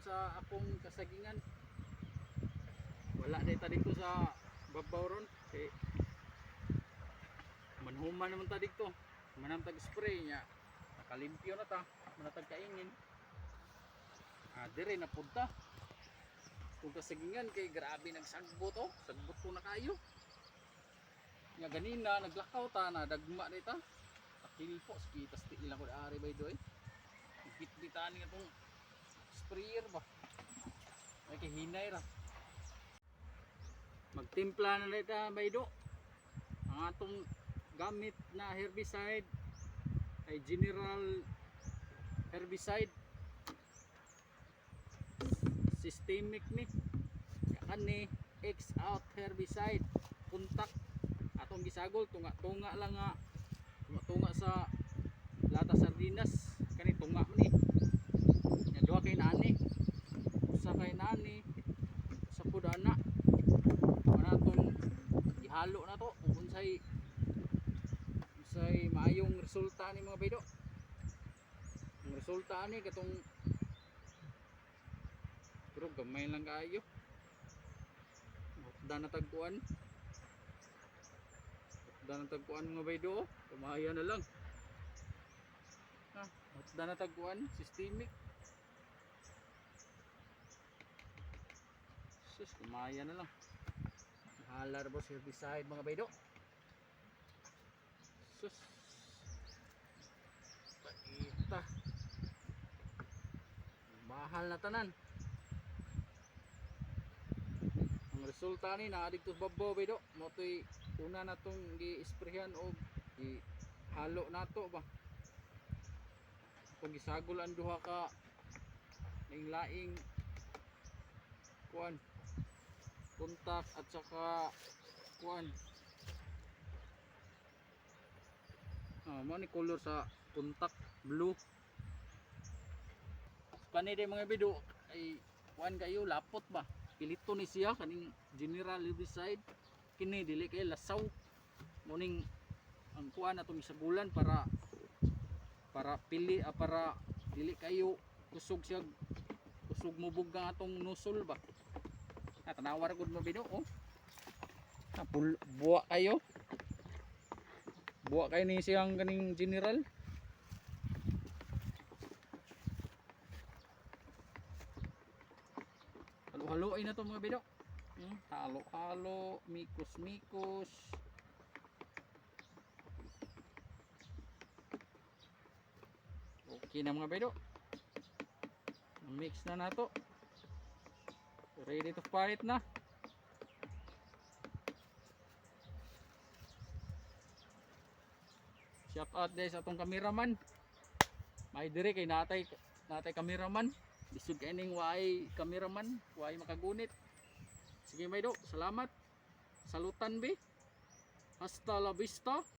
sa akong kasagingan. Wala dito dito sa babaw ron. Kay manhuman naman ta dito. Manam tag spray nya. Nakalimpyo na ta, manatag kaingin. Dire na punta. Kung kasagingan kay grabe nagsagbo to, sagbot ko na kayo. Nga ganina naglakaw ta na dagma dita. Akilpo skitas ti ilang ko ari bay doy. Bit-bitan nga tong sprayer ba. Ay kay hinay ra. Magtimpla na dita bay do. Ang atong gamit na herbicide ay General herbicide systemic ni kani X out herbicide puntak atong gisagol tunga lang nga tunga sa lata sardinas kani tunga man ni nya duha kay nani usa kay nani sa pudana ana tong ihalo na to kung unsay maayong resulta ni mga baydo. Ang resulta ni katong pero gamay lang kaayo. Hukda na tagkuan. Hukda na tagkuan mga baydo. Kumaya na lang. Hukda na tagkuan. Systemic. Sus, kumaya na lang. Halar ba sa herbicide mga baydo. Sus. Paita. Mahal na tanan. Ang resulta ni naadigtos babaw baydo. Motoy una na tong gi-sprayhan o gi-halo nato ba. Kung gisagol ang duha ka laing kuan kontak at saka kuan mo ni color sa kontak blue kani day mga bido ay kuan kayo lapot ba pilito ni siya kaning General herbicide kini dili kay lasaw muning ang kuan atong isagulan para para dili kayo kusog siya kusog mubog ang atong nusol ba tanawar gud mo bido oh buwa kayo ni siyang kaning General halo-haloin na to mga bido halo-halo mikos okay na mga bido mix na nato ready to fight na shout out guys atong cameraman may dire kay natay cameraman bisud kaning waay cameraman waay makagunit sige maydo salamat salutan be hasta la vista.